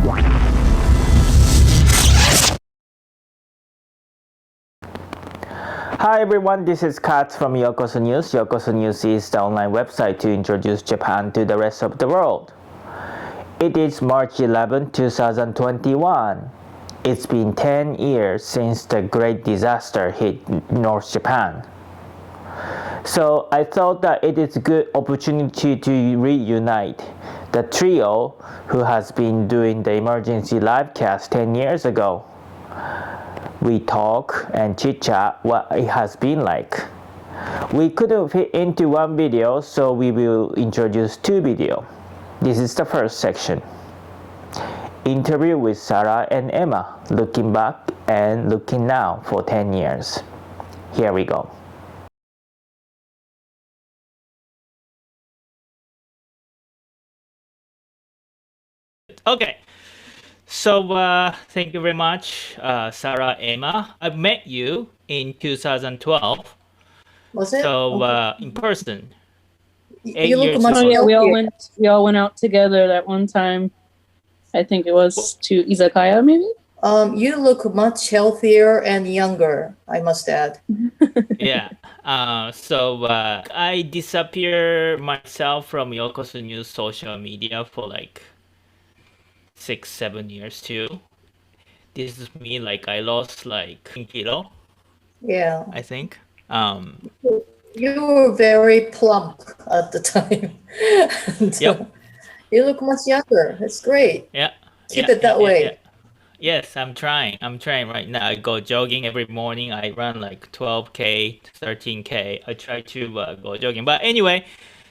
Hi everyone, this is Katz from Yokoso News. Yokoso News is the online website to introduce Japan to the rest of the world. It is March 11, 2021. It's been 10 years since the great disaster hit North Japan. So I thought that it is a good opportunity to reunite the trio who has been doing the emergency live cast 10 years ago. We talk and chit-chat what it has been like. We couldn't fit into one video, so we will introduce two videos. This is the first section. Interview with Sarah and Emma, looking back and looking now for 10 years. Here we go. Okay. So thank you very much, Sarah, Emma. I met you in 2012. Was it? So in person. You look years much ago. Oh yeah, healthier. we all went out together that one time. I think it was to Izakaya, maybe. You look much healthier and younger, I must add. Yeah. So I disappear myself from Yokosu News social media for like 6-7 years too. This is me, like I lost like 10 kilo, Yeah. I think. You were very plump at the time. And, Yep. you look much younger. It's great. Yeah. Keep yeah, it that yeah, way. yeah. Yes, I'm trying. I'm trying right now. I go jogging every morning. I run like 12K, 13K. I try to go jogging. But anyway,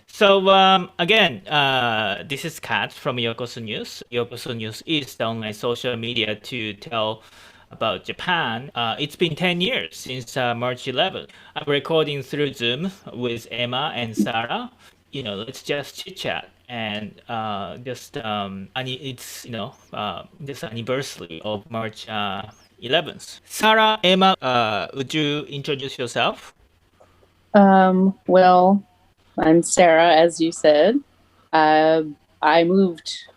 so again, this is Katz from Yokosu News. Yokosu News is the online social media to tell about Japan. It's been 10 years since March 11th. I'm recording through Zoom with Emma and Sarah. Let's just chit chat and it's this anniversary of March 11th. Sarah, Emma, would you introduce yourself? Well, I'm Sarah, as you said. I moved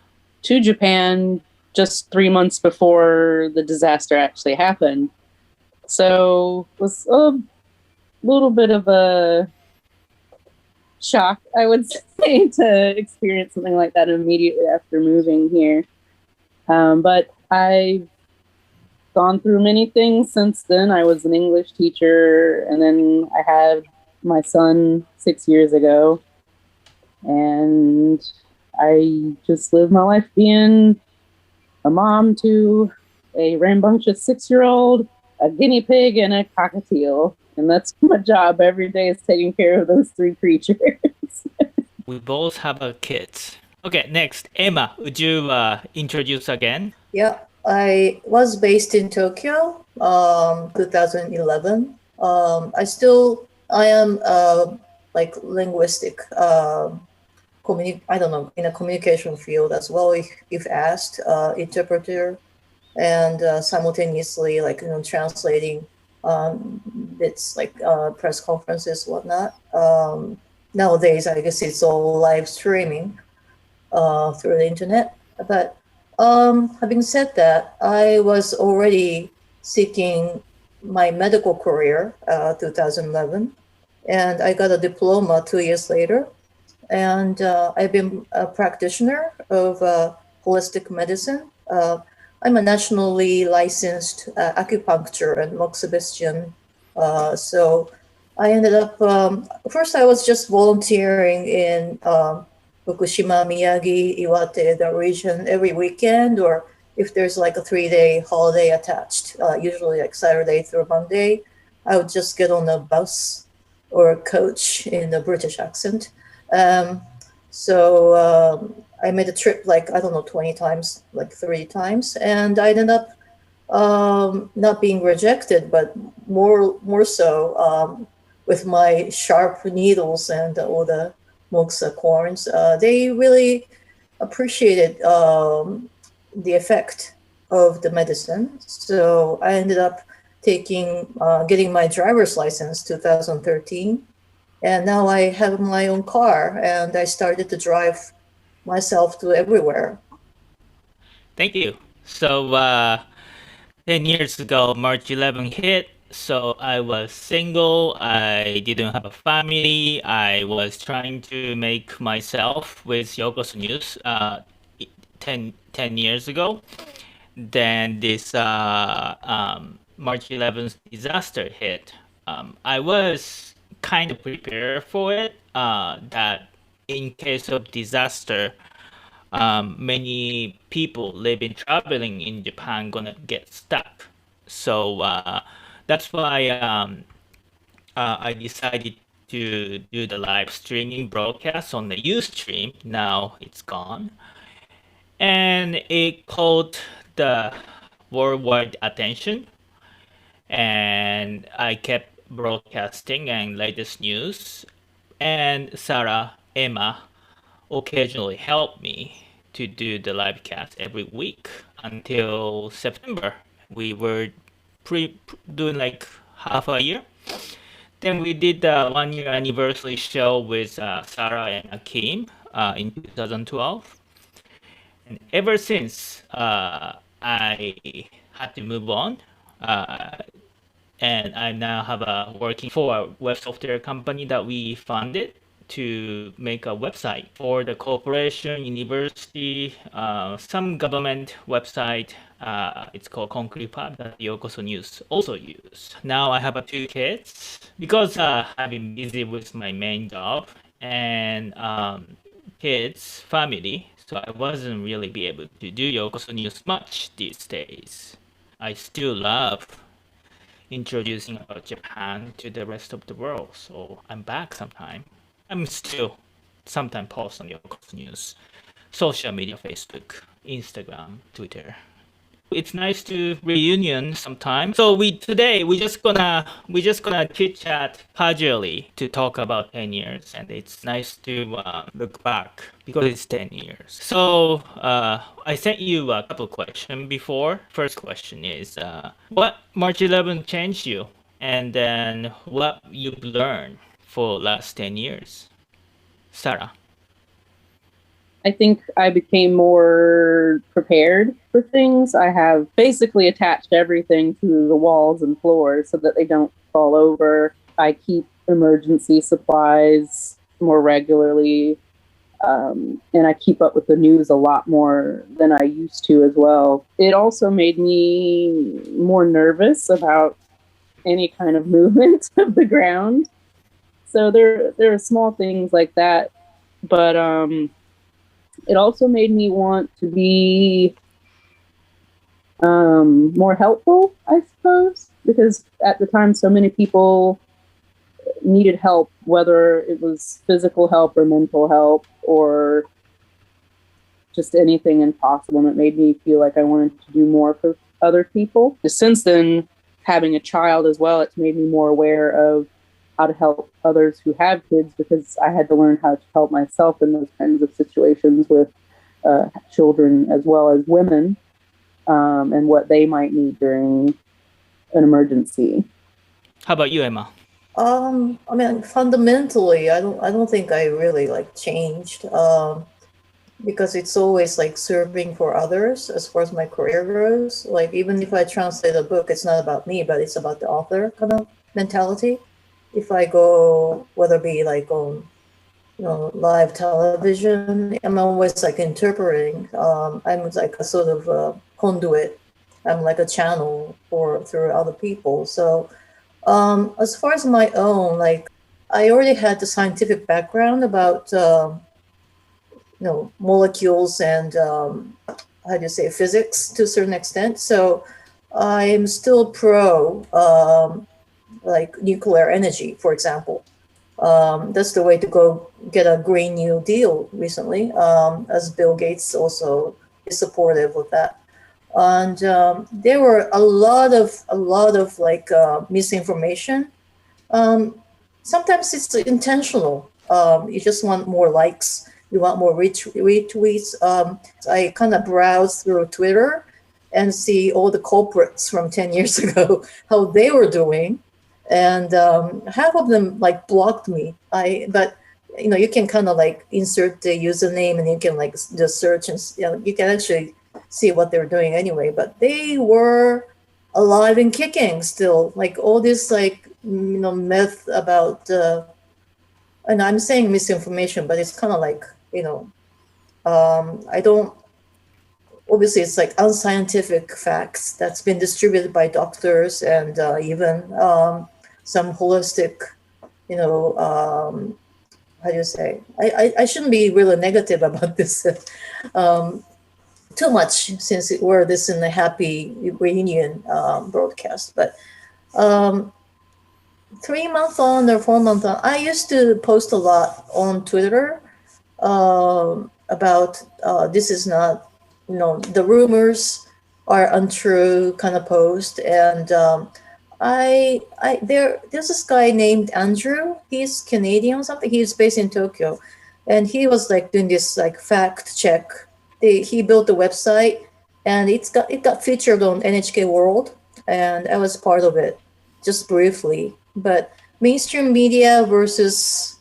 to Japan just 3 months before the disaster actually happened. So it was a little bit of a shock, I would say, to experience something like that immediately after moving here. But I've gone through many things since then. I was an English teacher, and then I had my son 6 years ago, and I just lived my life being a mom to a rambunctious 6-year-old, a guinea pig, and a cockatiel. And that's my job every day, is taking care of those 3 creatures. We both have kids. Okay, next, Emma, would you introduce again? Yeah. I was based in Tokyo, 2011. I am like linguistic, I don't know, in a communication field as well, if asked, interpreter, and simultaneously translating bits like press conferences, whatnot. Nowadays, I guess it's all live streaming through the internet. But having said that, I was already seeking my medical career 2011, and I got a diploma 2 years later. And I've been a practitioner of holistic medicine. I'm a nationally licensed acupuncture and moxibustion. So I ended up, first I was just volunteering in Fukushima, Miyagi, Iwate, the region every weekend, or if there's like a 3-day holiday attached, usually like Saturday through Monday, I would just get on a bus or a coach in a British accent. So I made a trip like, I don't know, 20 times, like 30 times, and I ended up not being rejected, but more so with my sharp needles and all the moxa corns. They really appreciated the effect of the medicine. So I ended up getting my driver's license 2013. And now I have my own car, and I started to drive myself to everywhere. Thank you. So 10 years ago, March 11 hit. So I was single. I didn't have a family. I was trying to make myself with Yoko's News 10 years ago. Then this March 11th disaster hit. I was kind of prepared for it, that in case of disaster, many people living traveling in Japan gonna get stuck. So that's why I decided to do the live streaming broadcast on the Ustream. Now it's gone, and it caught the worldwide attention. And I kept broadcasting and latest news. And Sarah, Emma, occasionally help me to do the live cast every week until September. We were doing like half a year. Then we did the 1 year anniversary show with Sarah and Akim in 2012. And ever since, I had to move on. And I now have a working for a web software company that we funded to make a website for the corporation, university, some government website. It's called Concrete Pub that Yokoso News also use. Now I have 2 kids because I've been busy with my main job and kids, family. So I wasn't really be able to do Yokoso News much these days. I still love introducing about Japan to the rest of the world. So I'm back sometime. I'm still sometime post on Yoko's News, social media, Facebook, Instagram, Twitter. It's nice to reunion sometime. So today we just gonna chit chat casually to talk about 10 years, and it's nice to look back because it's 10 years. So I sent you a couple questions before. First question is what March 11 changed you, and then what you've learned for last 10 years. Sarah. I think I became more prepared for things. I have basically attached everything to the walls and floors so that they don't fall over. I keep emergency supplies more regularly. And I keep up with the news a lot more than I used to as well. It also made me more nervous about any kind of movement of the ground. So there are small things like that. But it also made me want to be more helpful, I suppose, because at the time so many people needed help, whether it was physical help or mental help or just anything impossible. And it made me feel like I wanted to do more for other people. Since then, having a child as well, it's made me more aware of how to help others who have kids, because I had to learn how to help myself in those kinds of situations with children as well as women, and what they might need during an emergency. How about you, Emma? I mean, fundamentally, I don't think I really like changed, because it's always like serving for others as far as my career goes. Like even if I translate a book, it's not about me, but it's about the author kind of mentality. If I go, whether it be like on, live television, I'm always like interpreting. I'm like a sort of conduit. I'm like a channel through other people. So as far as my own, like I already had the scientific background about molecules and how do you say, physics to a certain extent. So I'm still pro like nuclear energy, for example. That's the way to go get a Green New Deal recently, as Bill Gates also is supportive of that. And there were a lot of like misinformation. Sometimes it's intentional. You just want more likes. You want more retweets. I kind of browse through Twitter and see all the culprits from 10 years ago, how they were doing. And half of them like blocked me. But you can kind of like insert the username and you can like just search and you can actually see what they're doing anyway. But they were alive and kicking still. Like all this, like myth about, and I'm saying misinformation, but it's kind of like I don't. Obviously, it's like unscientific facts that's been distributed by doctors and even some holistic, how do you say? I shouldn't be really negative about this too much since we're this in a happy reunion broadcast. But 3 months on or 4 months on, I used to post a lot on Twitter about this is not, the rumors are untrue kind of post. And there's this guy named Andrew. He's Canadian or something. He's based in Tokyo, and he was like doing this like fact check. He built a website, and it got featured on NHK World, and I was part of it, just briefly. But mainstream media versus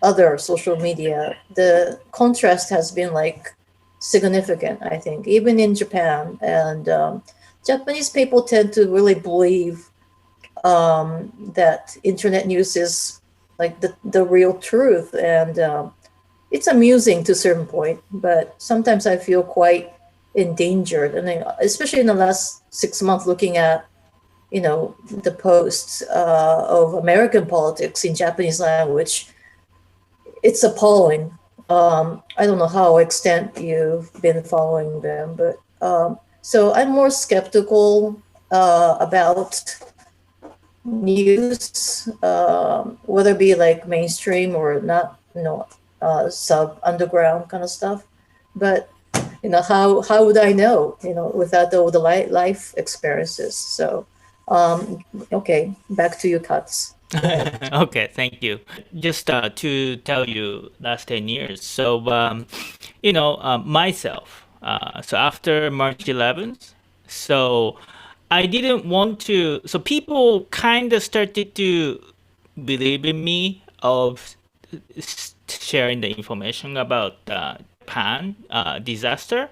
other social media, the contrast has been like significant, I think, even in Japan. And Japanese people tend to really believe that internet news is like the real truth. And it's amusing to a certain point, but sometimes I feel quite endangered. And then, especially in the last 6 months, looking at the posts of American politics in Japanese language, it's appalling. I don't know how extent you've been following them, but so I'm more skeptical about news, whether it be like mainstream or not, sub underground kind of stuff. But how would I know, without all the life experiences? So okay, back to you, Katz. Okay, thank you. Just to tell you, last 10 years. So, myself, so after March 11th, so I didn't want to, so people kind of started to believe in me of sharing the information about the Japan disaster.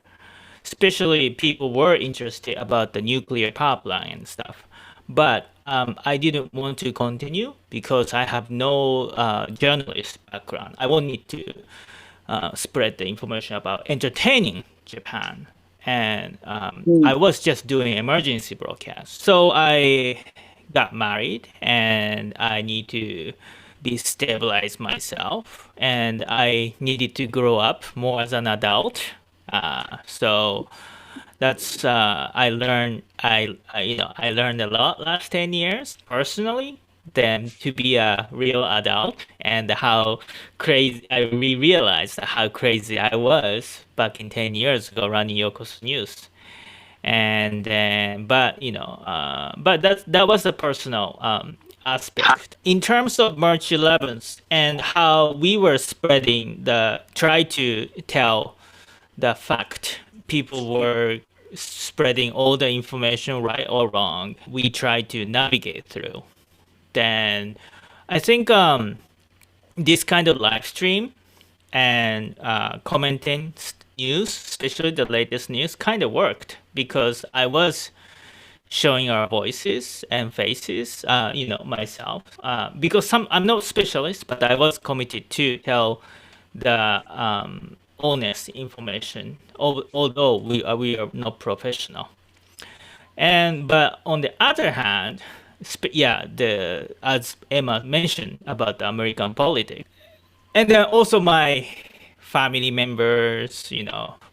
Especially people were interested about the nuclear power plant and stuff. But I didn't want to continue because I have no journalist background. I wanted to spread the information about entertaining Japan. And I was just doing emergency broadcast. So I got married and I need to destabilize myself. And I needed to grow up more as an adult. So that's I learned I learned a lot last 10 years personally than to be a real adult, and how crazy I realized how crazy I was back in 10 years ago running Yoko's News. And then but that was a personal aspect in terms of March 11th and how we were spreading try to tell the fact. People were spreading all the information right or wrong. We tried to navigate through. Then I think this kind of live stream and commenting news, especially the latest news, kind of worked because I was showing our voices and faces, myself. Because I'm not specialist, but I was committed to tell the honest information, although we are not professional. But on the other hand, as Emma mentioned about the American politics, and then also my family members,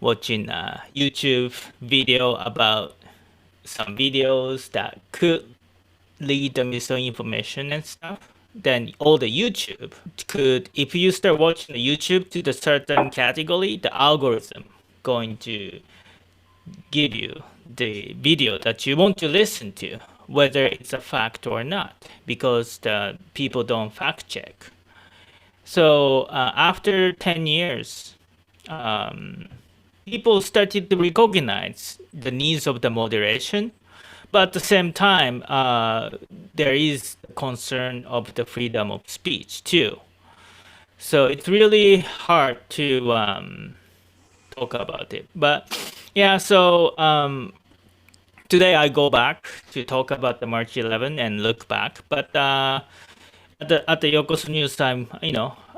watching a YouTube video about some videos that could lead to misinformation and stuff. Then all the YouTube could, if you start watching the YouTube to the certain category, the algorithm going to give you the video that you want to listen to, whether it's a fact or not, because the people don't fact check. So after 10 years, people started to recognize the needs of the moderation. But at the same time, there is concern of the freedom of speech too. So it's really hard to talk about it. But Yeah, so today I go back to talk about the March 11 and look back. But at the Yokosu News time,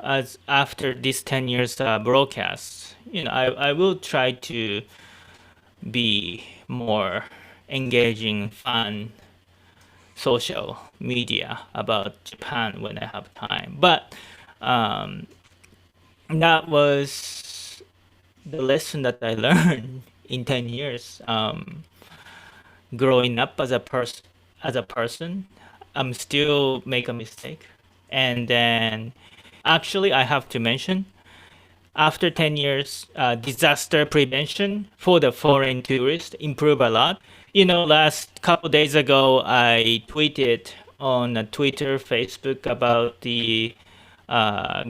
as after this 10 years broadcast, I will try to be more engaging, fun, social media about Japan when I have time. But um, that was the lesson that I learned in 10 years. Growing up as a person, I'm still make a mistake. And then actually I have to mention after 10 years, disaster prevention for the foreign tourists improve a lot. Last couple days ago, I tweeted on Twitter, Facebook about the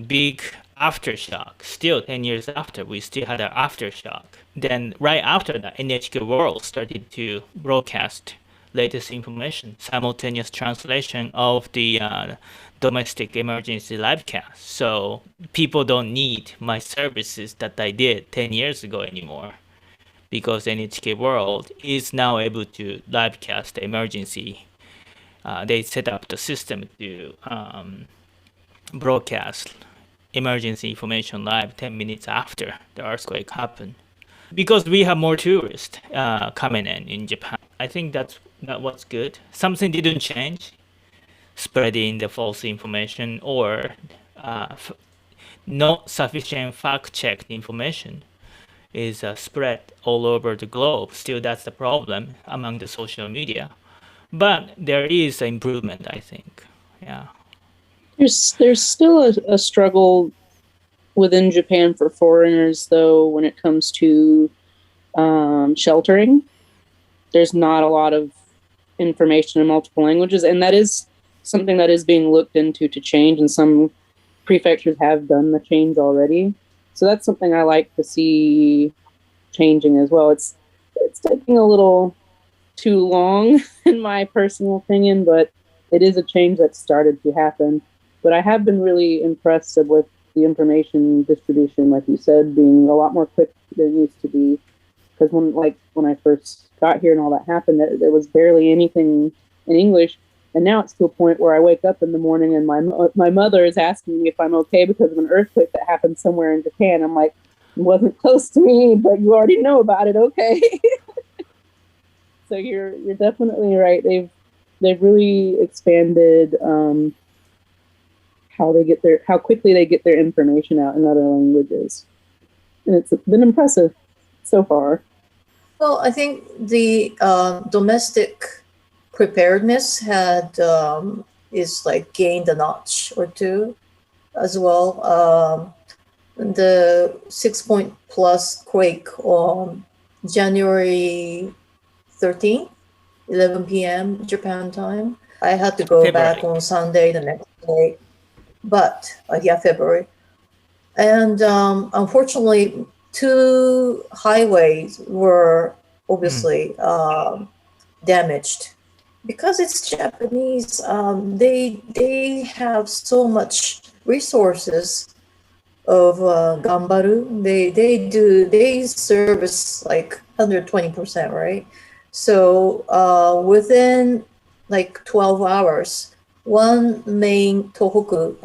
big aftershock. Still, 10 years after, we still had an aftershock. Then, right after that, NHK World started to broadcast latest information, simultaneous translation of the domestic emergency livecast. So people don't need my services that I did 10 years ago anymore because NHK World is now able to livecast the emergency. They set up the system to broadcast emergency information live 10 minutes after the earthquake happened. Because we have more tourists coming in Japan. I think that's what's good. Something didn't change, spreading the false information or not sufficient fact-checked information is spread all over the globe. Still, that's the problem among the social media. But there is an improvement, I think. Yeah. There's still a struggle within Japan for foreigners, though, when it comes to sheltering. There's not a lot of information in multiple languages, and that is something that is being looked into to change, and some prefectures have done the change already. So that's something I like to see changing as well. It's taking a little too long, in my personal opinion, but it is a change that's started to happen. But I have been really impressed with the information distribution, like you said, being a lot more quick than it used to be. Because when I first got here and all that happened, there was barely anything in English. And now it's to a point where I wake up in the morning and my mother is asking me if I'm okay because of an earthquake that happened somewhere in Japan. I'm like, it wasn't close to me, but you already know about it, okay? So you're definitely right. They've really expanded how quickly they get their information out in other languages, and it's been impressive so far. Well, I think the domestic preparedness is like gained a notch or two as well. The 6-point plus quake on January 13th, 11 p.m. Japan time. I had to go February. back on Sunday the next day, but February. And unfortunately, 2 highways were obviously damaged. Because it's Japanese, they have so much resources of gambaru. They service like 120%, right? So within like 12 hours, one main Tohoku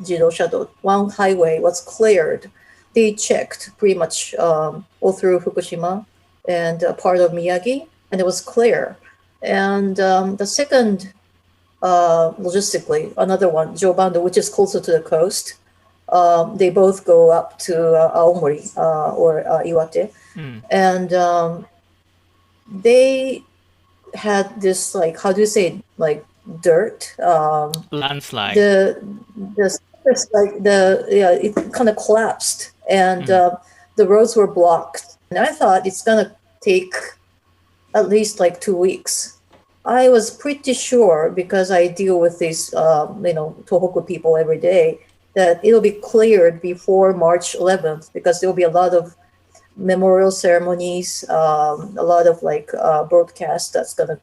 Jidosha, one highway was cleared. They checked pretty much all through Fukushima and part of Miyagi, and it was clear. And the second, logistically, another one, Jobando, which is closer to the coast, they both go up to Aomori or Iwate. And they had this, like, how do you say, like, dirt? Landslide. The surface, like, it kind of collapsed, and the roads were blocked. And I thought it's going to take at least like 2 weeks. I was pretty sure, because I deal with these, Tohoku people every day, that it'll be cleared before March 11th, because there'll be a lot of memorial ceremonies, a lot of like broadcasts that's gonna,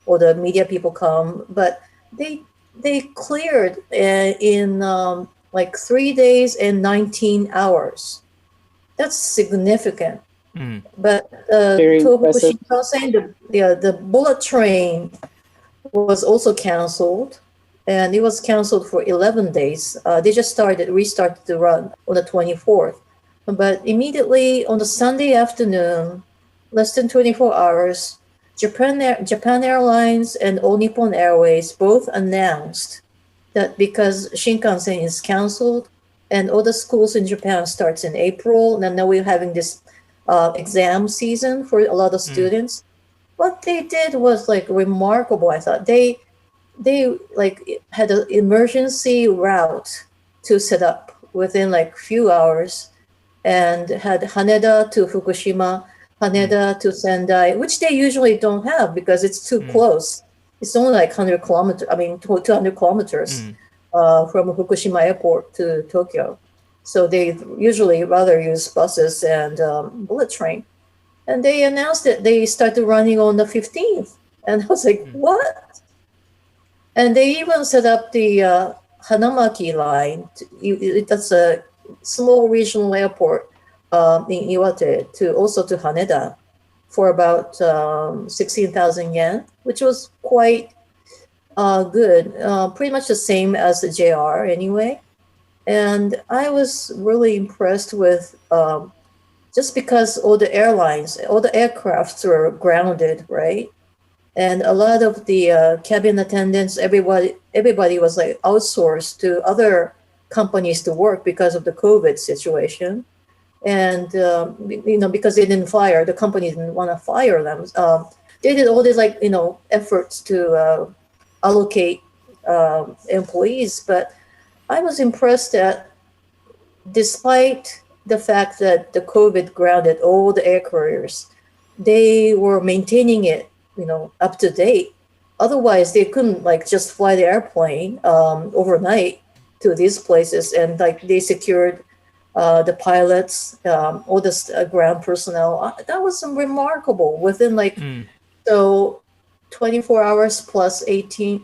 or the media people come. But they cleared in like 3 days and 19 hours. That's significant. But Very Tohoku impressive. Shinkansen, the bullet train was also canceled, and it was canceled for 11 days. They just restarted the run on the 24th. But immediately on the Sunday afternoon, less than 24 hours, Japan Airlines and All Nippon Airways both announced that because Shinkansen is canceled and all the schools in Japan starts in April, and now we're having this exam season for a lot of students. What they did was like remarkable. I thought they like had an emergency route to set up within like few hours, and had Haneda to Fukushima, Haneda to Sendai, which they usually don't have because it's too close. It's only like 100 kilometers. I mean, 200 kilometers from Fukushima Airport to Tokyo. So they usually rather use buses and bullet train. And they announced that they started running on the 15th. And I was like, what? And they even set up the Hanamaki line. That's a small regional airport in Iwate to Haneda for about 16,000 yen, which was quite good. Pretty much the same as the JR anyway. And I was really impressed with just because all the airlines, all the aircrafts were grounded, right? And a lot of the cabin attendants, everybody was like outsourced to other companies to work because of the COVID situation. And, because they didn't fire, the company didn't want to fire them. They did all these efforts to allocate employees. But I was impressed that despite the fact that the COVID grounded all the air carriers, they were maintaining it, up to date. Otherwise, they couldn't just fly the airplane overnight to these places, and they secured the pilots, all the ground personnel. That was remarkable. Within so 24 hours plus 18,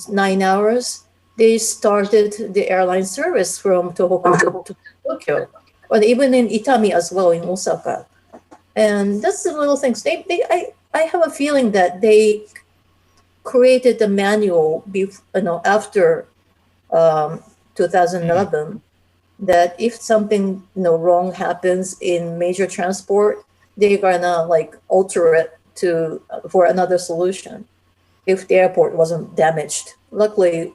9 hours, they started the airline service from Tohoku to Tokyo, or even in Itami as well in Osaka. And that's the little things. I have a feeling that they created the manual after 2011, that if something wrong happens in major transport, they're gonna alter it for another solution if the airport wasn't damaged. Luckily,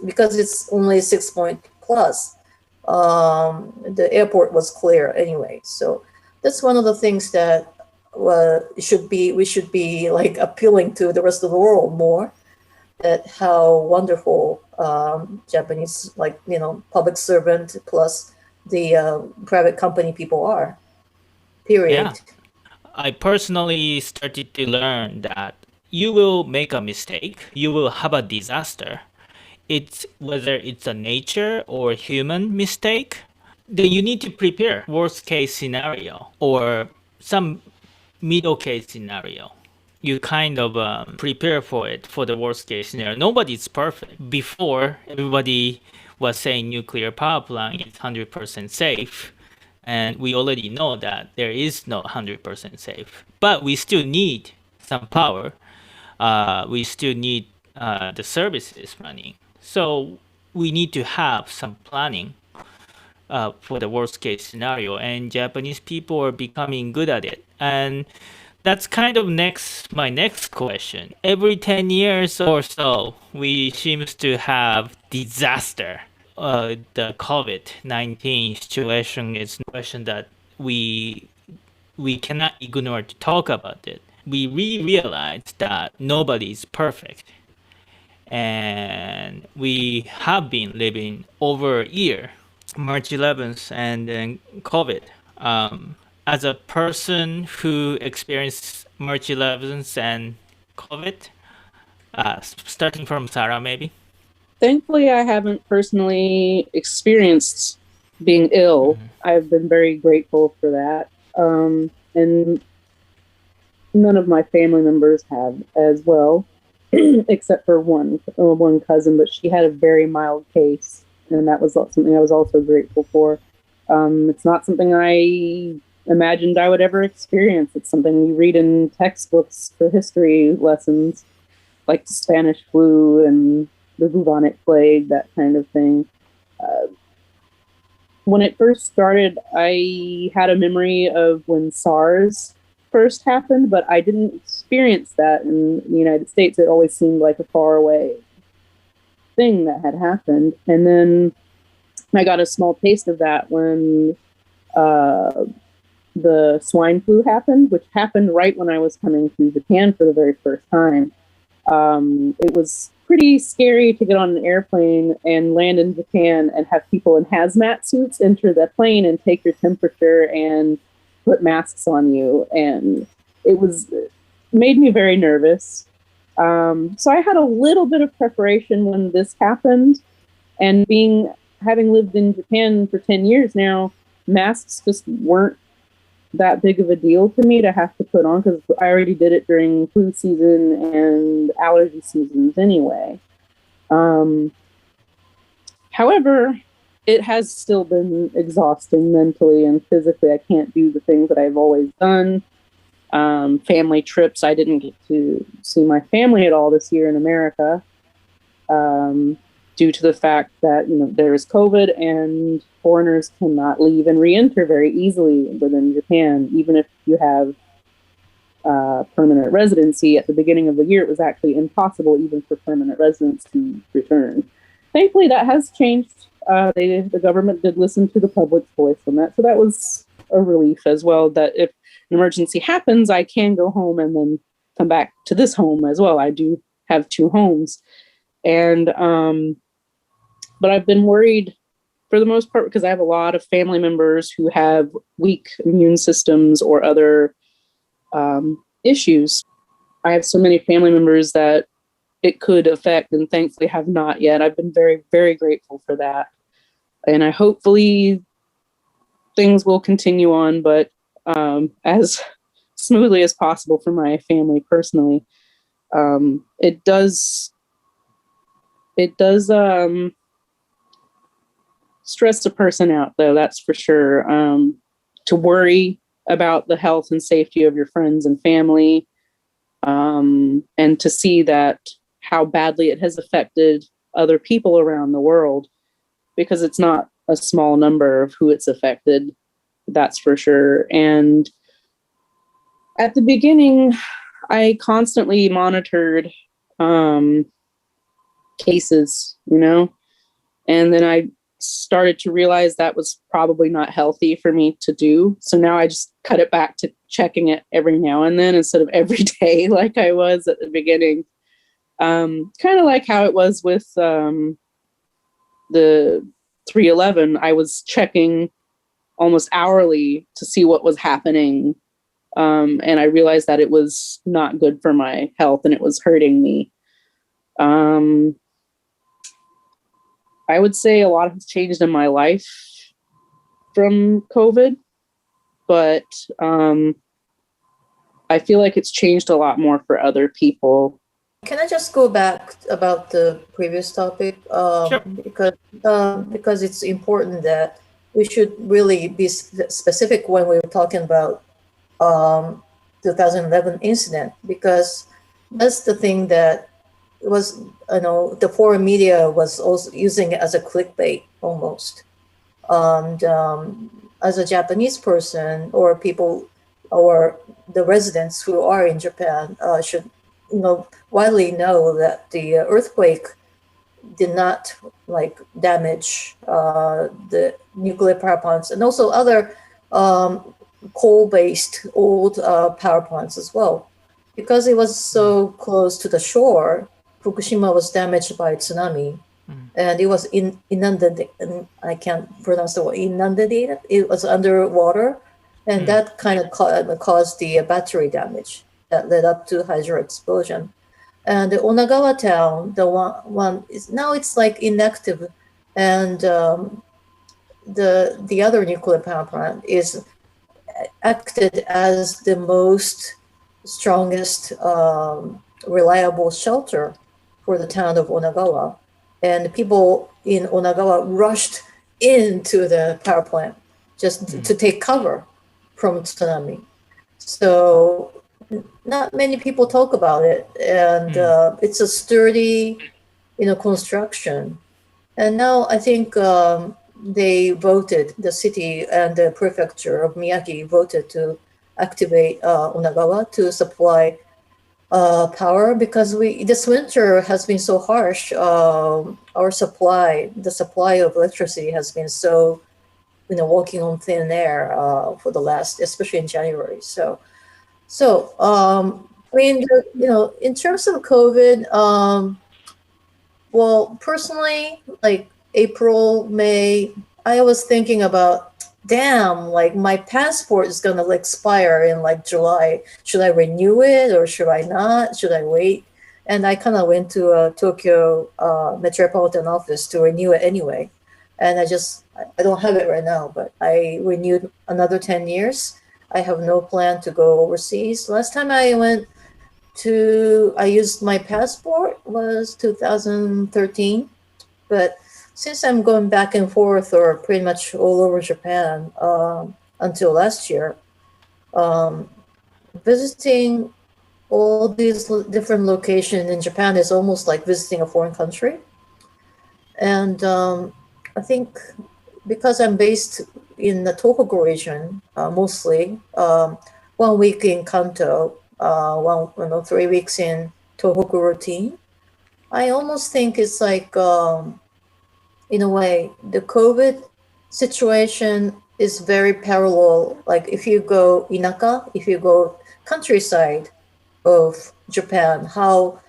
because it's only 6 point plus, the airport was clear anyway. So that's one of the things that we should be appealing to the rest of the world more, at how wonderful Japanese public servant plus the private company people are. Period. Yeah. I personally started to learn that you will make a mistake, you will have a disaster. It's whether it's a nature or human mistake, then you need to prepare worst case scenario or some middle case scenario. You kind of prepare for it, for the worst case scenario. Nobody's perfect. Before, everybody was saying nuclear power plant is 100% safe. And we already know that there is no 100% safe. But we still need some power. We still need the services running. So we need to have some planning for the worst case scenario. And Japanese people are becoming good at it. And that's kind of my next question. Every 10 years or so, we seems to have disaster. The COVID-19 situation is a question that we cannot ignore to talk about it. We realized that nobody is perfect. And we have been living over a year, March 11th and then COVID. As a person who experienced March 11th and COVID, starting from Sarah maybe. Thankfully, I haven't personally experienced being ill. I've been very grateful for that. And none of my family members have as well, except for one cousin, but she had a very mild case. And that was something I was also grateful for. It's not something I imagined I would ever experience. It's something you read in textbooks for history lessons, like the Spanish flu and the bubonic plague, that kind of thing. When it first started, I had a memory of when SARS first happened, but I didn't experience that in the United States. It always seemed like a far away thing that had happened. And then I got a small taste of that when the swine flu happened, which happened right when I was coming to Japan for the very first time. It was pretty scary to get on an airplane and land in Japan and have people in hazmat suits enter the plane and take your temperature and put masks on you. And it made me very nervous. So I had a little bit of preparation when this happened, and having lived in Japan for 10 years now, masks just weren't that big of a deal for me to have to put on, because I already did it during flu season and allergy seasons anyway. However, it has still been exhausting mentally and physically. I can't do the things that I've always done. Family trips, I didn't get to see my family at all this year in America, due to the fact that, there is COVID and foreigners cannot leave and re-enter very easily within Japan. Even if you have permanent residency, at the beginning of the year, it was actually impossible even for permanent residents to return. Thankfully, that has changed. The government did listen to the public's voice on that. So that was a relief as well, that if an emergency happens, I can go home and then come back to this home as well. I do have 2 homes. And, but I've been worried for the most part because I have a lot of family members who have weak immune systems or other issues. I have so many family members that it could affect, and thankfully have not yet. I've been very, very grateful for that. And hopefully things will continue on, but as smoothly as possible for my family personally. It does stress a person out, though, that's for sure, to worry about the health and safety of your friends and family, and to see that how badly it has affected other people around the world, because it's not a small number of who it's affected, that's for sure. And at the beginning, I constantly monitored cases, and then I started to realize that was probably not healthy for me to do. So now I just cut it back to checking it every now and then instead of every day like I was at the beginning. Kind of like how it was with the 311. I was checking almost hourly to see what was happening. And I realized that it was not good for my health and it was hurting me. I would say a lot has changed in my life from COVID, but I feel like it's changed a lot more for other people. Can I just go back about the previous topic? Sure. Because it's important that we should really be specific when we're talking about 2011 incident, because that's the thing that was, the foreign media was also using it as a clickbait almost. And as a Japanese person, or people, or the residents who are in Japan should widely know that the earthquake did not damage the nuclear power plants, and also other coal-based old power plants as well. Because it was so close to the shore, Fukushima was damaged by tsunami, and it was inundated, and I can't pronounce the word, inundated. It was underwater, and that kind of caused the battery damage that led up to hydro explosion. And the Onagawa town, the one is now it's inactive, and the other nuclear power plant is acted as the most strongest reliable shelter for the town of Onagawa. And people in Onagawa rushed into the power plant just to take cover from tsunami. So not many people talk about it, and it's a sturdy, construction. And now I think they voted, the city and the prefecture of Miyagi voted to activate Onagawa to supply power, because this winter has been so harsh. The supply of electricity has been so, walking on thin air for the last, especially in January. I mean, in terms of COVID, well, personally, like April, May, I was thinking about, damn, like my passport is gonna expire in like July. Should I renew it or should I not? Should I wait? And I kind of went to Tokyo Metropolitan Office to renew it anyway. And I don't have it right now, but I renewed another 10 years. I have no plan to go overseas. Last time I used my passport was 2013, but since I'm going back and forth or pretty much all over Japan until last year, visiting all these different locations in Japan is almost like visiting a foreign country. And I think because I'm based in the Tohoku region, mostly 1 week in Kanto, 3 weeks in Tohoku routine, I almost think it's like, in a way, the COVID situation is very parallel. Like if you go inaka, if you go countryside of Japan, how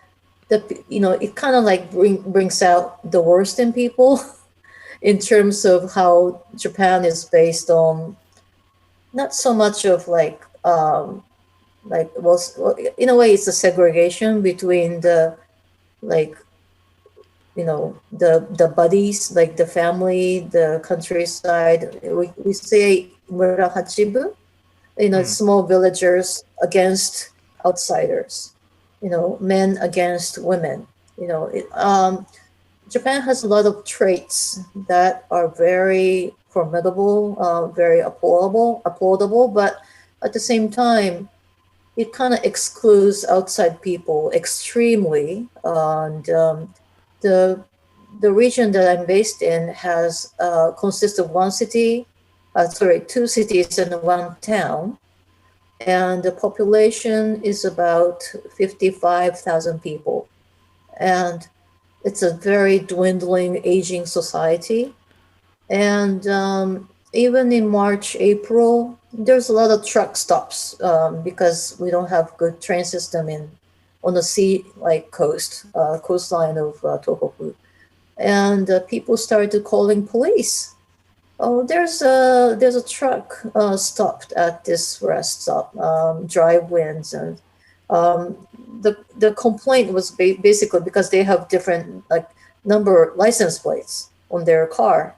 it kind of like brings out the worst in people in terms of how Japan is based on not so much of well, in a way, it's a segregation between the the buddies, like the family, the countryside. We say murahachibu, small villagers against outsiders, men against women. Japan has a lot of traits that are very formidable, very applaudable, but at the same time, it kind of excludes outside people extremely. And the region that I'm based in has consists of two cities and one town, and the population is about 55,000 people, and it's a very dwindling, aging society. And even in March, April, there's a lot of truck stops because we don't have good train system on the sea coastline of Tohoku. And people started calling police. Oh, there's a truck stopped at this rest stop, drive-ins, and the complaint was basically because they have different number license plates on their car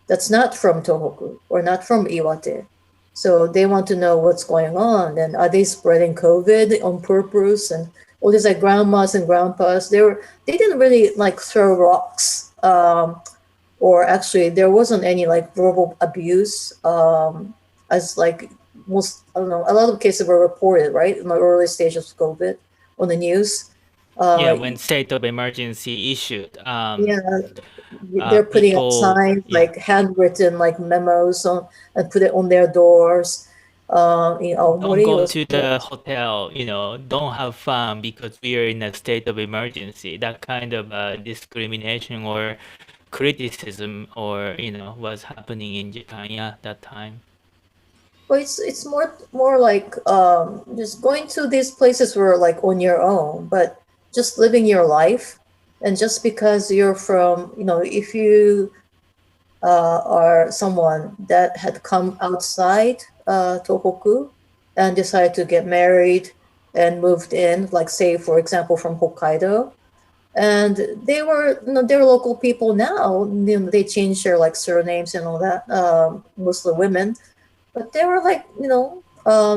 that's not from Tohoku or not from Iwate. So they want to know what's going on, and are they spreading COVID on purpose? And all these grandmas and grandpas, they didn't really throw rocks, or actually there wasn't any verbal abuse, as most, I don't know, a lot of cases were reported, right, in the early stages of COVID on the news. When state of emergency issued. They're putting up people- signs, handwritten memos and put it on their doors. Don't go to the hotel, don't have fun because we are in a state of emergency. That kind of discrimination or criticism or, was happening in Japan, that time. Well, it's more like just going to these places where on your own, but just living your life. And just because you're from, if you are someone that had come outside Tohoku and decided to get married and moved in, say, for example, from Hokkaido, and they were local people now, they changed their surnames and all that, mostly women, but they were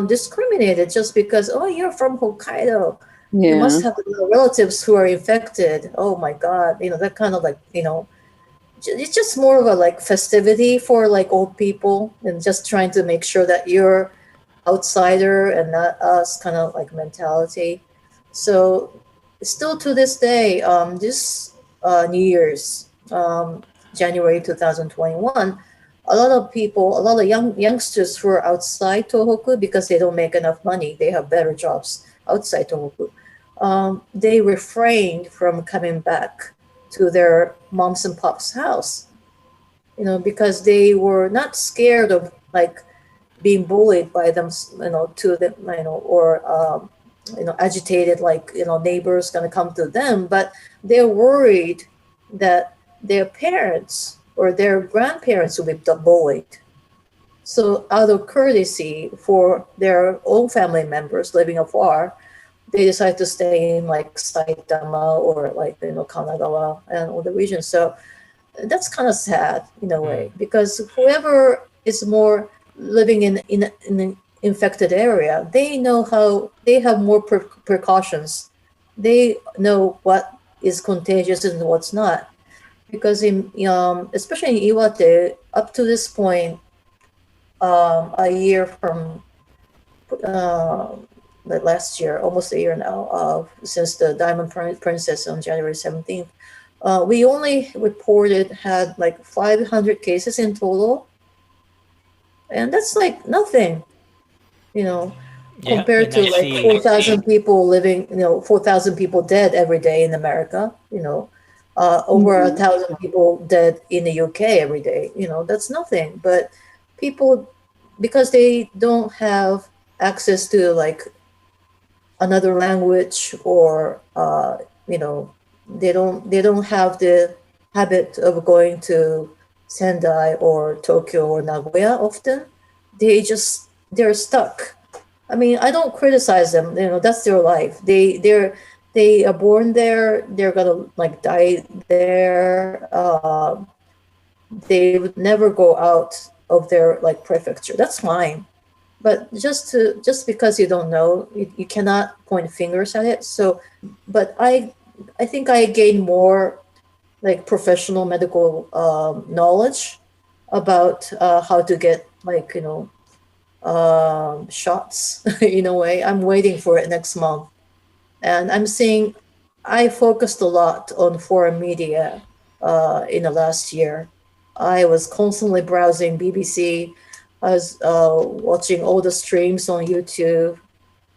discriminated just because, oh, you're from Hokkaido. Yeah. You must have relatives who are infected. Oh my God, that kind of it's just more of a festivity for old people, and just trying to make sure that you're outsider and not us kind of like mentality. So still to this day, this New Year's, January 2021, a lot of people, a lot of youngsters who are outside Tohoku because they don't make enough money, they have better jobs outside Tohoku. They refrained from coming back to their mom's and pop's house, because they were not scared of like being bullied by them, to the, or agitated, like neighbors gonna come to them, but they're worried that their parents or their grandparents will be bullied. So out of courtesy for their own family members living afar, they decide to stay in like Saitama or like Kanagawa and all the regions. So that's kind of sad in a way, because whoever is more living in an infected area, they know how, they have more precautions. They know what is contagious and what's not. Because in especially in Iwate, up to this point, a year from last year, almost a year now, since the Diamond Princess on January 17th, we only had like 500 cases in total. And that's like nothing, compared to like 4,000 people living, 4,000 people dead every day in America, over 1,000 people dead in the UK every day, that's nothing. But people, because they don't have access to like another language, or they don't have the habit of going to Sendai or Tokyo or Nagoya often, they're stuck. I mean, I don't criticize them, that's their life. They are born there, they're gonna like die there. They would never go out of their like prefecture. That's fine. But just because you don't know, you cannot point fingers at it. So, but I think I gained more like professional medical knowledge about how to get like shots in a way. I'm waiting for it next month, and I focused a lot on foreign media in the last year. I was constantly browsing BBC. I was watching all the streams on YouTube,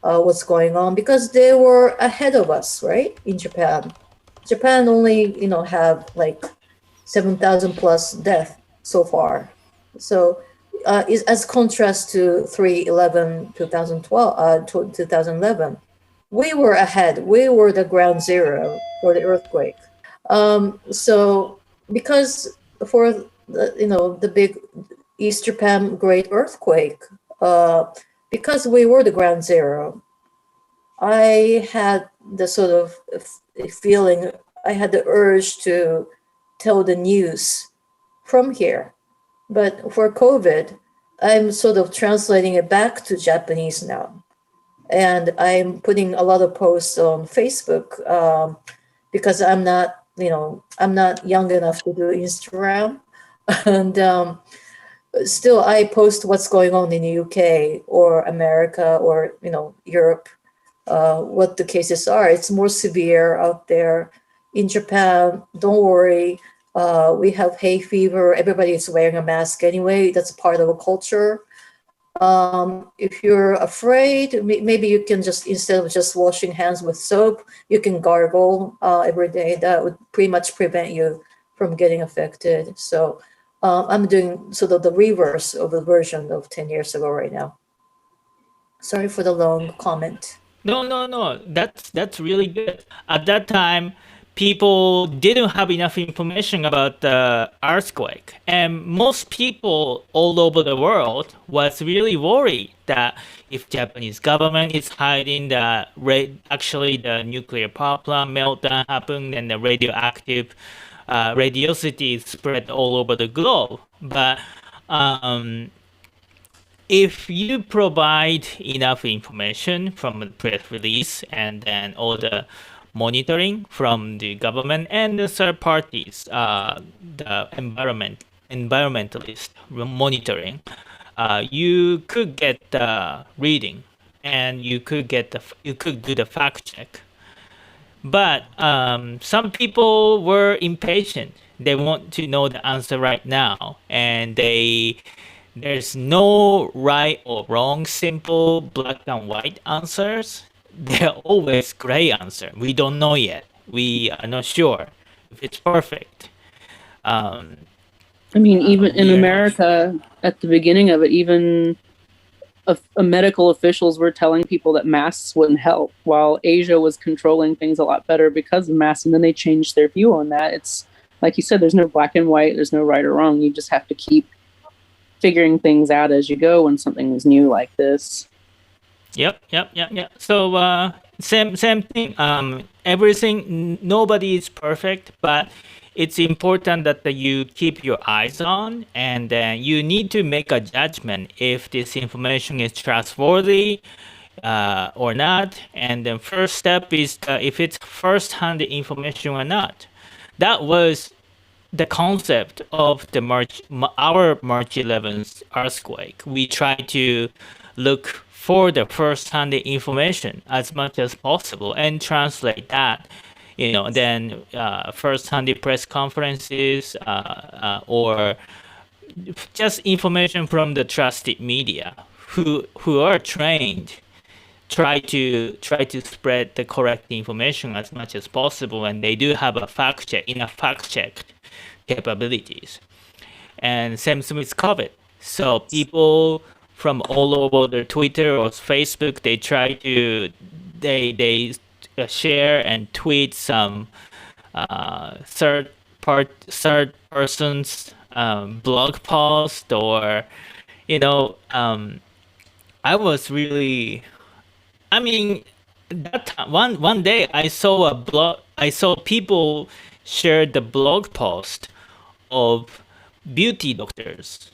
what's going on, because they were ahead of us, right? In Japan. Japan only, have like 7,000 plus deaths so far. So as contrast to 3/11, 2011, we were ahead. We were the ground zero for the earthquake. So because for the big East Japan Great Earthquake, because we were the ground zero, I had the sort of feeling, I had the urge to tell the news from here. But for COVID, I'm sort of translating it back to Japanese now. And I'm putting a lot of posts on Facebook because I'm not young enough to do Instagram. And still, I post what's going on in the UK or America or Europe, what the cases are. It's more severe out there. In Japan, don't worry. We have hay fever. Everybody is wearing a mask anyway. That's part of a culture. If you're afraid, maybe you can just, instead of just washing hands with soap, you can gargle every day. That would pretty much prevent you from getting affected. So I'm doing sort of the reverse of the version of 10 years ago right now. Sorry for the long comment. No. That's really good. At that time, people didn't have enough information about the earthquake, and most people all over the world was really worried that if Japanese government is hiding that actually the nuclear power plant meltdown happened and the radioactive radiosity is spread all over the globe. But if you provide enough information from the press release and then all the monitoring from the government and the third parties, the environmentalist monitoring, you could get the reading, and you could do the fact check. But some people were impatient. They want to know the answer right now, and there's no right or wrong, simple black and white answers. There are always gray answer. We don't know yet. We are not sure if it's perfect. I mean, even in we are not- America, at the beginning of it, even medical officials were telling people that masks wouldn't help, while Asia was controlling things a lot better because of masks. And then they changed their view on that. It's like you said, there's no black and white, there's no right or wrong. You just have to keep figuring things out as you go when something is new like this. Yep. So same thing. Everything. Nobody is perfect, but it's important that you keep your eyes on, and then you need to make a judgment if this information is trustworthy or not. And the first step is if it's first-hand information or not. That was the concept of our March 11th earthquake. We try to look for the first-hand information as much as possible and translate that. Then first-hand press conferences or just information from the trusted media who are trained. Try to spread the correct information as much as possible, and they do have a fact check capabilities. And same with COVID. So people from all over the Twitter or Facebook, they try to they share and tweet some third person's blog post, or I was really, I mean, that time, one day I saw people share the blog post of beauty doctors,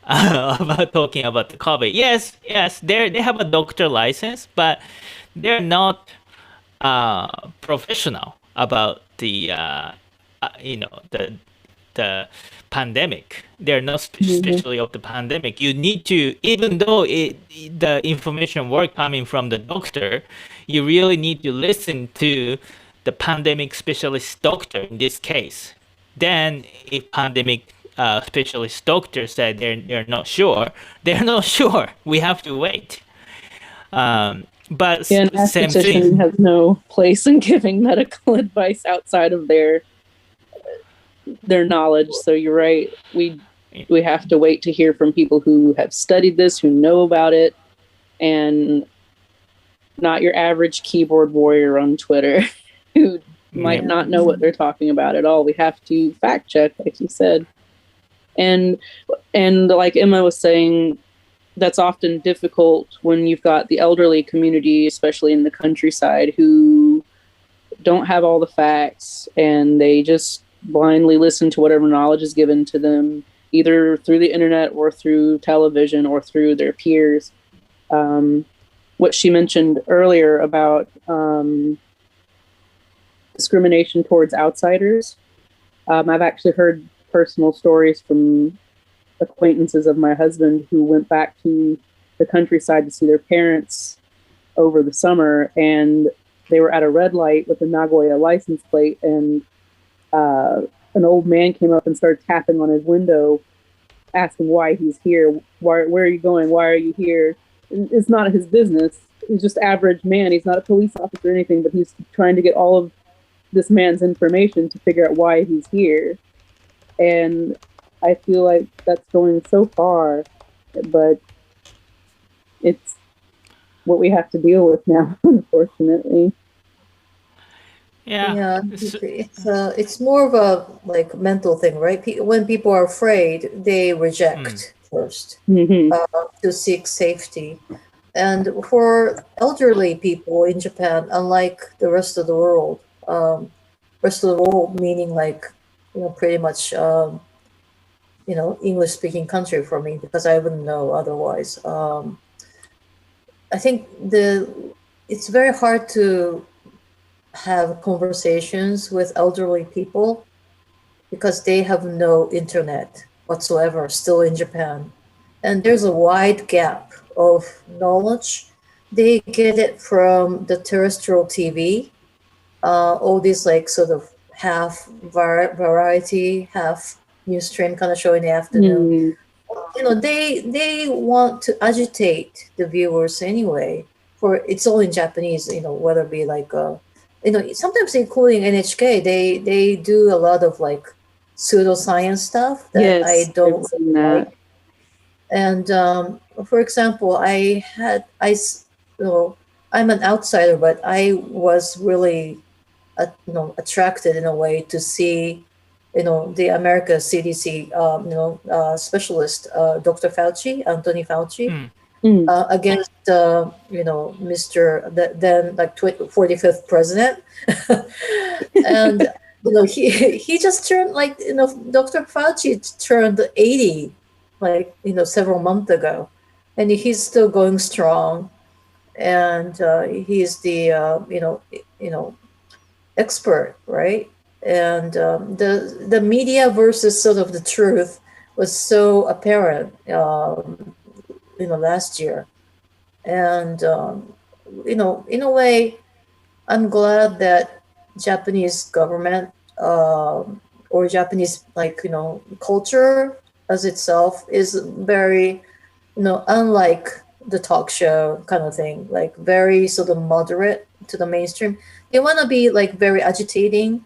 about talking about the COVID. Yes, they have a doctor license, but they're not professional about the the pandemic. They're not especially of the pandemic. You need to, even though the information were coming from the doctor, you really need to listen to the pandemic specialist doctor in this case. Then if pandemic specialist doctor said they're not sure, they're not sure. We have to wait. But an same esthetician thing. has no place in giving medical advice outside of their knowledge. So you're right. We have to wait to hear from people who have studied this, who know about it, and not your average keyboard warrior on Twitter who might not know what they're talking about at all. We have to fact check, like you said. And like Emma was saying, that's often difficult when you've got the elderly community, especially in the countryside, who don't have all the facts, and they just blindly listen to whatever knowledge is given to them, either through the internet or through television or through their peers. What she mentioned earlier about discrimination towards outsiders. I've actually heard personal stories from acquaintances of my husband who went back to the countryside to see their parents over the summer, and they were at a red light with a Nagoya license plate, and an old man came up and started tapping on his window, asking why he's here. Where are you going? Why are you here? It's not his business. He's just average man. He's not a police officer or anything, but he's trying to get all of this man's information to figure out why he's here. And I feel like that's going so far, but it's what we have to deal with now, unfortunately. Yeah. It's more of a mental thing, right? When people are afraid, they reject first to seek safety. And for elderly people in Japan, unlike the rest of the world, meaning pretty much English-speaking country for me, because I wouldn't know otherwise. I think it's very hard to have conversations with elderly people because they have no internet whatsoever still in Japan. and there's a wide gap of knowledge. They get it from the terrestrial TV, all these like sort of half variety, half news stream kind of show in the afternoon. Mm. They want to agitate the viewers anyway. For it's all in Japanese, whether it be like sometimes including NHK, they do a lot of like pseudoscience stuff that Yes, I don't I've seen that. like. And for example, I'm an outsider, but I was really attracted in a way to see the America CDC specialist, Dr. Anthony Fauci, against Mr. Then like 45th president. And he just turned like Dr. Fauci turned 80 like several months ago, and he's still going strong, and he's the expert, right? And the media versus sort of the truth was so apparent last year. And in a way, I'm glad that Japanese government or Japanese culture as itself is very unlike the talk show kind of thing, like very sort of moderate to the mainstream. They want to be like very agitating,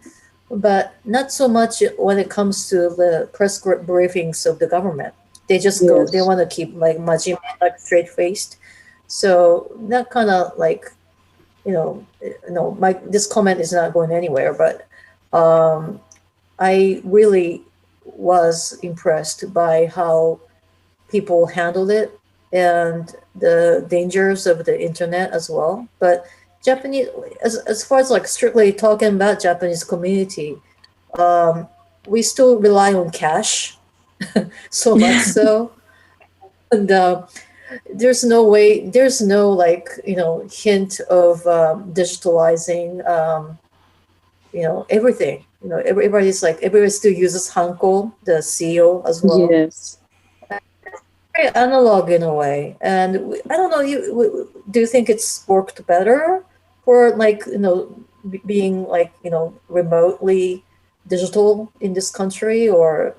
but not so much when it comes to the press briefings of the government. They just go. Yes. They want to keep like majime, like straight faced. So that kind of like, this comment is not going anywhere. But I really was impressed by how people handled it and the dangers of the internet as well. But Japanese, as far as like strictly talking about Japanese community, we still rely on cash, so much so, and there's no like hint of digitalizing, everything. Everybody still uses hanko, the seal as well. Yes. Very analog in a way, and I don't know. Do you think it's worked better for being remotely digital in this country, or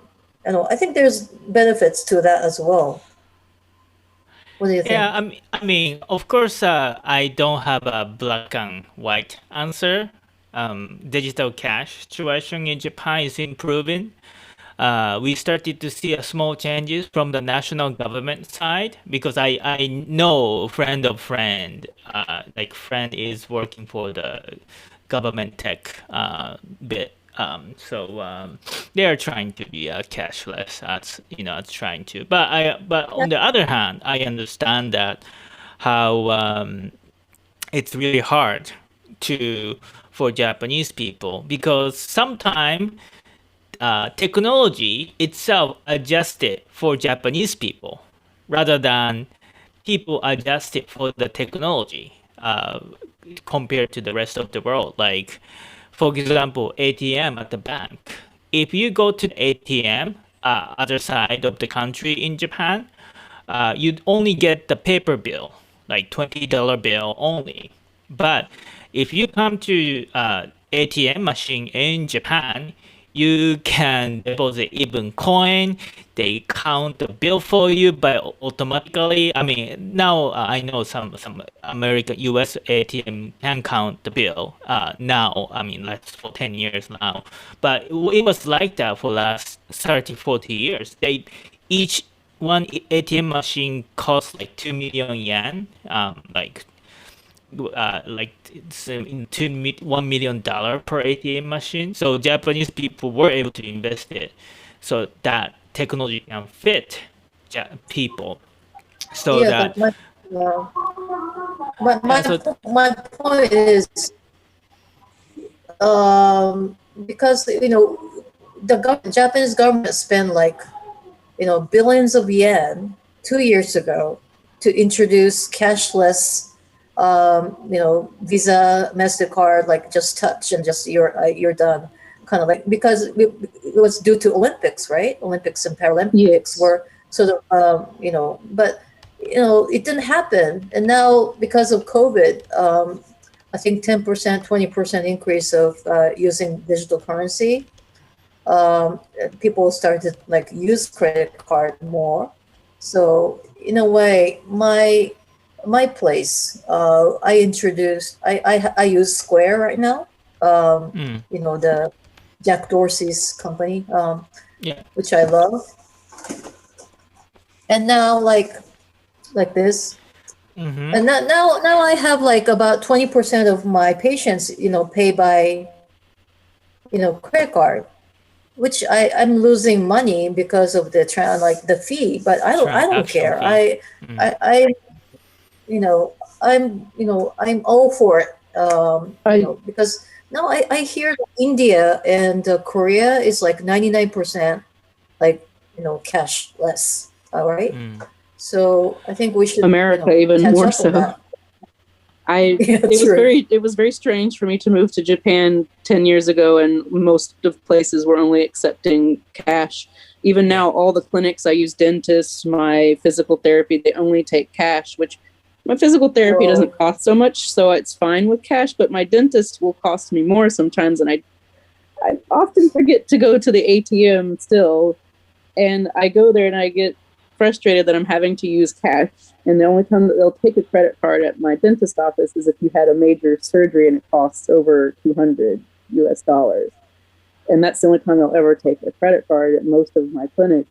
I think there's benefits to that as well. What do you think? Yeah, I mean, of course, I don't have a black and white answer. Digital cash situation in Japan is improving. We started to see a small changes from the national government side, because I know friend of friend, like friend is working for the government tech bit. So they are trying to be cashless, as trying to. But on the other hand, I understand that how it's really hard for Japanese people, because sometimes technology itself adjusted for Japanese people rather than people adjusted for the technology compared to the rest of the world. Like, for example, ATM at the bank. If you go to the ATM other side of the country in Japan, you'd only get the paper bill, like $20 bill only. But if you come to ATM machine in Japan, you can deposit even coin. They count the bill for you, but automatically. I mean, now I know some American US ATM can count the bill. Now, I mean, that's for 10 years now. But it was like that for last 30, 40 years. Each one ATM machine costs like 2 million yen. It's $1 million per ATM machine. So Japanese people were able to invest it, so that technology can fit people. So yeah, that. But my point is, because the Japanese government spent billions of yen 2 years ago to introduce cashless. Visa, MasterCard, like just touch and just you're done, kind of like, because it was due to Olympics, right? Olympics and Paralympics, Yes. where sort of, but it didn't happen. And now because of COVID, I think 10%, 20% increase of using digital currency. People started like use credit card more. So in a way, my place, I use Square right now. The Jack Dorsey's company, Yeah. which I love. And now like this. Mm-hmm. And now I have like about 20% of my patients, pay by, credit card, which I'm losing money because of the fee, but I don't Transaction care. fee. I I'm all for it. Because now I hear that India and Korea is like 99% like cashless. All right. So I think we should America even catch more up on so. that. Yeah, It was very strange for me to move to Japan 10 years ago, and most of places were only accepting cash. Even now, all the clinics I use, dentists, my physical therapy, they only take cash, which my physical therapy doesn't cost so much, so it's fine with cash, but my dentist will cost me more sometimes, and I often forget to go to the ATM still, and I go there and I get frustrated that I'm having to use cash. And the only time that they'll take a credit card at my dentist office is if you had a major surgery and it costs over $200 US. And that's the only time they'll ever take a credit card at most of my clinics.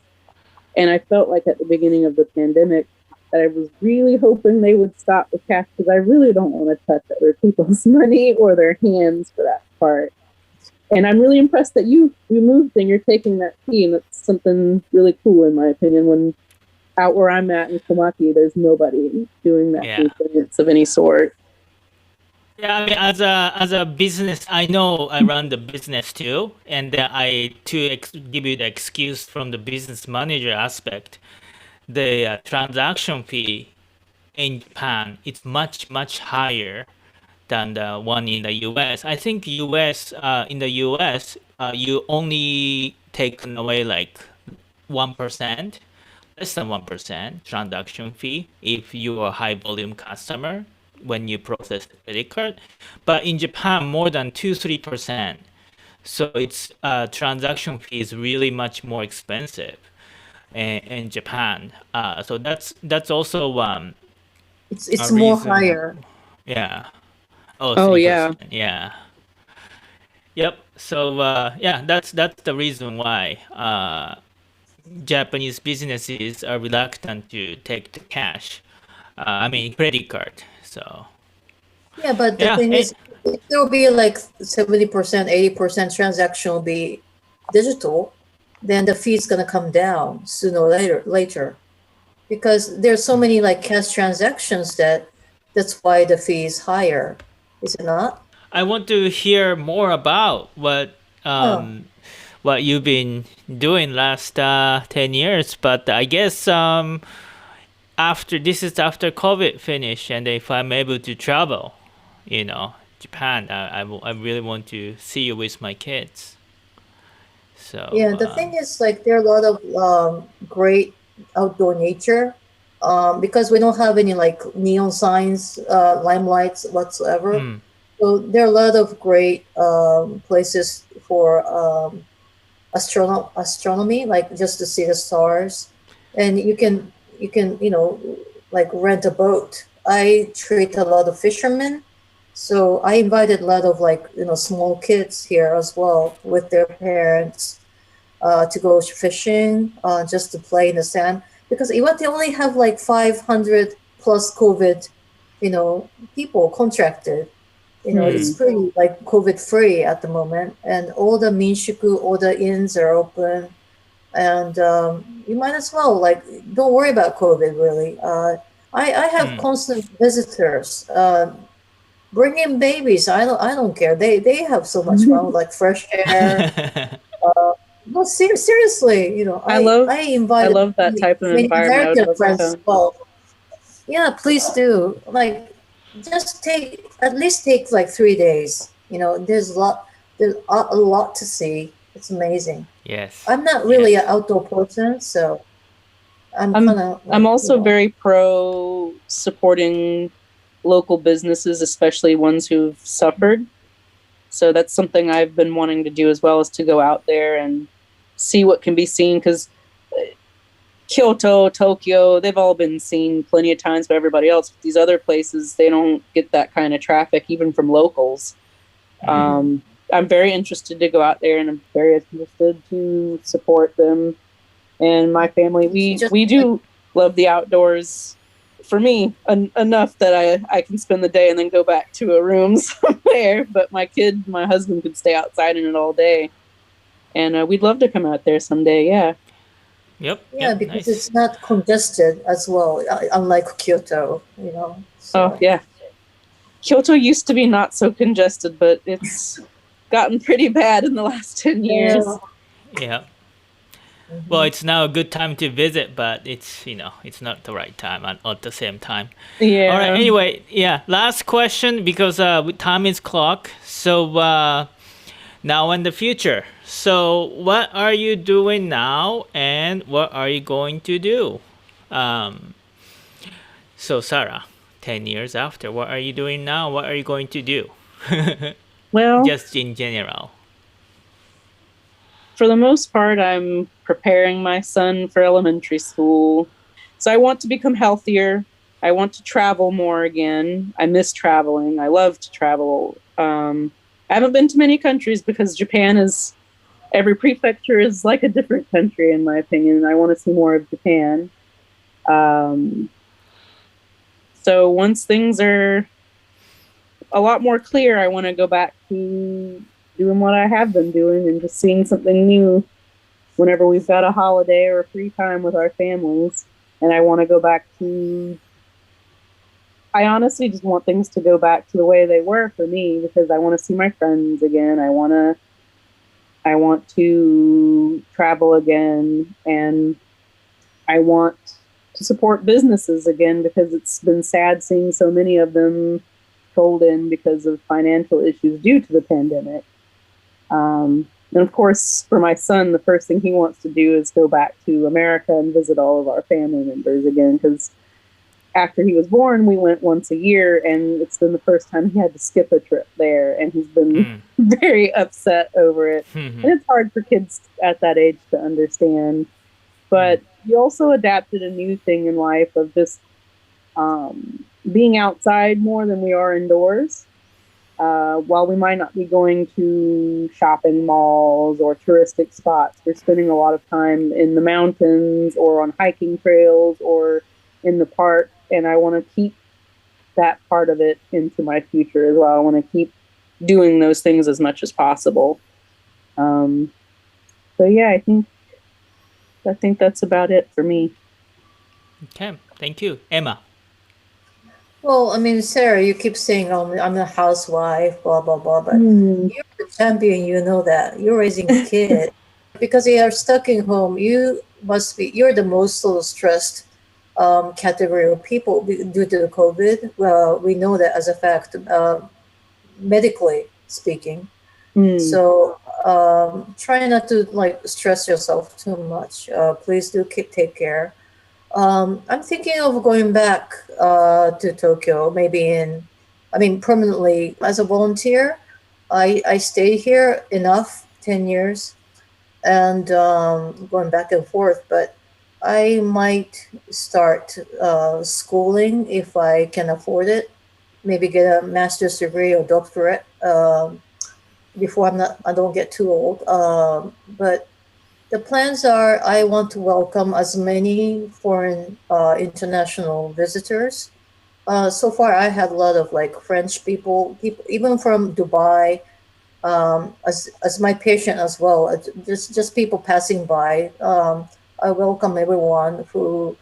And I felt like at the beginning of the pandemic that I was really hoping they would stop with cash, because I really don't want to touch other people's money or their hands for that part. And I'm really impressed that you moved and you're taking that fee, and that's something really cool in my opinion. When out where I'm at in Komaki, there's nobody doing that payments of any sort. Yeah, I mean, as a business, I know I run the business too, and give you the excuse from the business manager aspect, the transaction fee in Japan, it's much higher than the one in the U.S. I think in the U.S. You only taken away like 1%, less than 1% transaction fee if you are a high volume customer when you process the credit card. But in Japan, more than 2-3%. So it's transaction fee is really much more expensive in Japan. So that's also it's a more reason. higher. Yeah. Oh 3%. yeah. Yeah. Yep. So that's the reason why Japanese businesses are reluctant to take the cash. I mean credit card. So Yeah, but the thing is, if there will be like 70%, 80% transaction will be digital, then the fee is gonna come down sooner or later. Because there's so many like cash transactions that's why the fee is higher, is it not? I want to hear more about Oh, what you've been doing last 10 years. But I guess after COVID finish, and if I'm able to travel, Japan, I really want to see you with my kids. So yeah. The thing is, like, there are a lot of great outdoor nature, because we don't have any like neon signs, limelights whatsoever. So there are a lot of great places for astronomy, like just to see the stars, and you can like rent a boat. I treat a lot of fishermen, so I invited a lot of like small kids here as well with their parents, to go fishing, just to play in the sand, because Iwate only have like 500 plus COVID people contracted. It's pretty like COVID free at the moment, and all the minshuku, all the inns are open, and you might as well like don't worry about COVID really. I have constant visitors. Bring in babies. I don't care. They have so much fun, like fresh air. No, seriously, I I invited love that type of many environment. I would American love friends to as come. well. Yeah, please do. Like, just at least take like 3 days. There's a lot to see. It's amazing. yes. I'm not really an outdoor person, so I'm kind of. I'm also very pro supporting local businesses, especially ones who've suffered. So that's something I've been wanting to do as well, is to go out there and see what can be seen, because Kyoto, Tokyo, they've all been seen plenty of times by everybody else. These other places, they don't get that kind of traffic, even from locals. I'm very interested to go out there, and I'm very interested to support them. And my family, we do love the outdoors. For me, enough that I can spend the day and then go back to a room somewhere. But my husband could stay outside in it all day. And we'd love to come out there someday, yeah. Yep. Yeah, because it's not congested as well, unlike Kyoto, you know. So. Oh, yeah. Kyoto used to be not so congested, but it's gotten pretty bad in the last 10 years. Yeah. Well, it's now a good time to visit, but it's it's not the right time at the same time. Yeah. All right. Anyway, yeah. Last question, because time is clock. So now and the future. So what are you doing now, and what are you going to do? So Sarah, 10 years after, what are you doing now? What are you going to do? Well, just in general. For the most part, I'm preparing my son for elementary school. So I want to become healthier. I want to travel more again. I miss traveling. I love to travel. I haven't been to many countries because Japan is, every prefecture is like a different country, in my opinion. I want to see more of Japan. So once things are a lot more clear, I want to go back to doing what I have been doing and just seeing something new whenever we've got a holiday or a free time with our families. And I want to go back to, I honestly just want things to go back to the way they were for me, because I want to see my friends again. I want to travel again, and I want to support businesses again, because it's been sad seeing so many of them pulled in because of financial issues due to the pandemic. And of course, for my son, the first thing he wants to do is go back to America and visit all of our family members again, because after he was born, we went once a year, and it's been the first time he had to skip a trip there, and he's been very upset over it. And it's hard for kids at that age to understand. But he also adapted a new thing in life of just being outside more than we are indoors. While we might not be going to shopping malls or touristic spots, we're spending a lot of time in the mountains or on hiking trails or in the park. And I want to keep that part of it into my future as well. I want to keep doing those things as much as possible. So yeah, I think that's about it for me. Okay, thank you. Emma. Well, I mean, Sarah, you keep saying, "Oh, I'm a housewife," blah blah blah, but you're the champion. You know that you're raising a kid because they are stuck in home. You're the most sort of stressed category of people due to the COVID. Well, we know that as a fact, medically speaking. So try not to stress yourself too much. Please do take care. I'm thinking of going back to Tokyo, maybe permanently as a volunteer. I stay here enough, 10 years, and going back and forth, but I might start schooling if I can afford it, maybe get a master's degree or doctorate before I don't get too old. But the plans are I want to welcome as many foreign international visitors. So far, I had a lot of French people even from Dubai, as my patient as well. Just people passing by. I welcome everyone who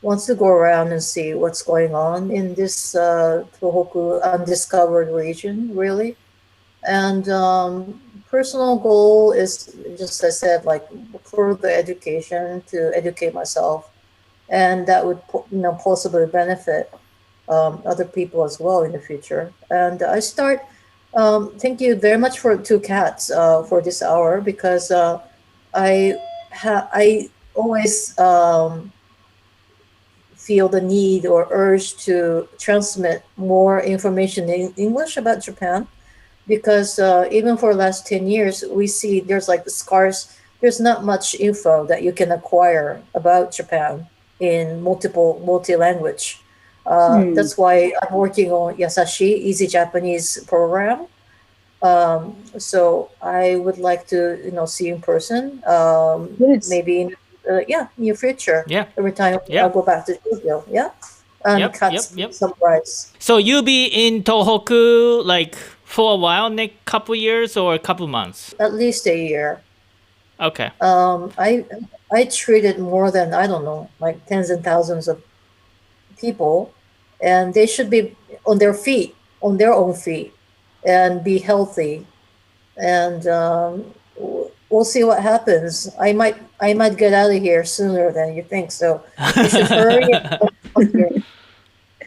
wants to go around and see what's going on in this Tohoku undiscovered region, really. And personal goal is just, I said, further education, to educate myself, and that would possibly benefit other people as well in the future. And I start. Thank you very much to Katz for this hour, because I always feel the need or urge to transmit more information in English about Japan, because even for the last 10 years, we see there's like there's not much info that you can acquire about Japan in multi-language. That's why I'm working on Yasashi, Easy Japanese program. So I would like to, see in person, Yes. maybe in near future. Yeah. Every time Yeah. I go back to Tokyo, yeah. And Yep, Katz yep. surprise. So you'll be in Tohoku like for a while, next couple years or a couple months? At least a year. Okay. I treated more than, I don't know, like tens and thousands of people, and they should be on their own feet, and be healthy. And we'll see what happens. I might get out of here sooner than you think. So you should hurry.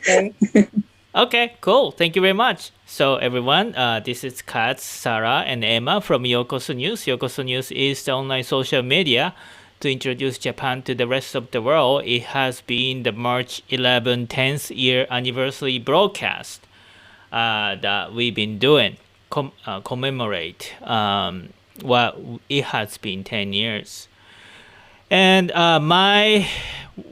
Okay. Okay, cool. Thank you very much. So everyone, this is Katz, Sarah, and Emma from Yokosu News. Yokosu News is the online social media to introduce Japan to the rest of the world. It has been the March 11 10th year anniversary broadcast that we've been doing, commemorate what it has been 10 years. And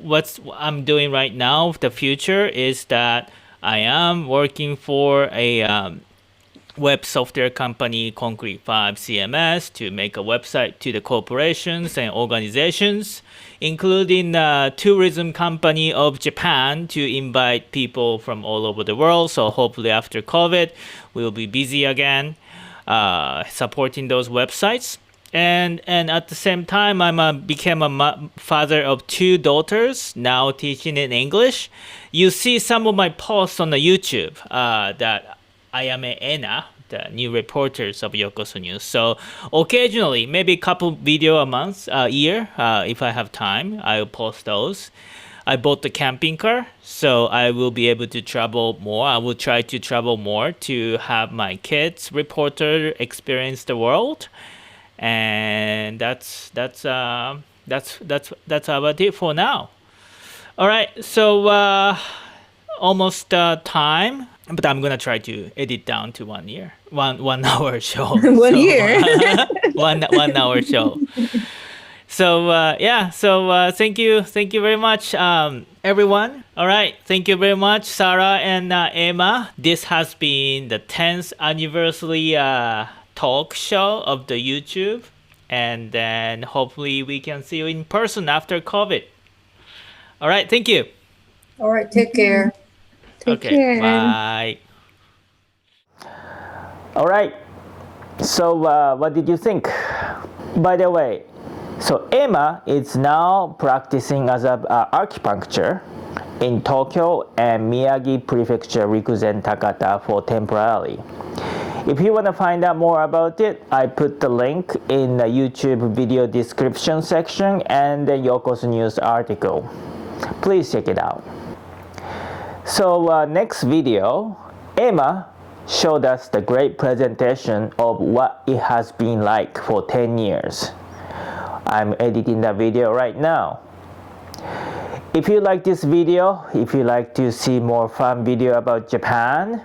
what I'm doing right now, the future is that I am working for a web software company, Concrete 5 CMS, to make a website to the corporations and organizations, including the tourism company of Japan, to invite people from all over the world. So hopefully after COVID, we'll be busy again supporting those websites. And at the same time, became a father of 2 daughters, now teaching in English. You see some of my posts on the YouTube that I am Ena, the new reporters of Yokosu News. So occasionally, maybe a couple video a year, if I have time, I'll post those. I bought the camping car, so I will be able to travel more. I will try to travel more to have my kids reporter experience the world. And that's about it for now. All right, so almost time, but I'm gonna try to edit down to 1 year, 1 hour show. Year. 1 hour show. So thank you very much, everyone. All right, thank you very much, Sarah and Emma. This has been the 10th anniversary talk show of the YouTube, and then hopefully we can see you in person after COVID. All right, thank you. All right. Take care. Take care. Bye. All right. So what did you think? By the way, so Emma is now practicing as an acupuncture in Tokyo and Miyagi Prefecture, Rikuzen Takata for temporarily. If you want to find out more about it, I put the link in the YouTube video description section and the Yokosu News article. Please check it out. So next video, Emma showed us the great presentation of what it has been like for 10 years. I'm editing the video right now. If you like this video, if you like to see more fun video about Japan,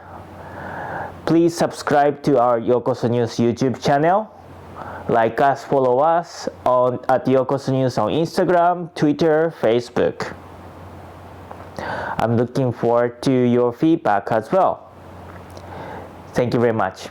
please subscribe to our Yokosu News YouTube channel. Like us, follow us at Yokosu News on Instagram, Twitter, Facebook. I'm looking forward to your feedback as well. Thank you very much.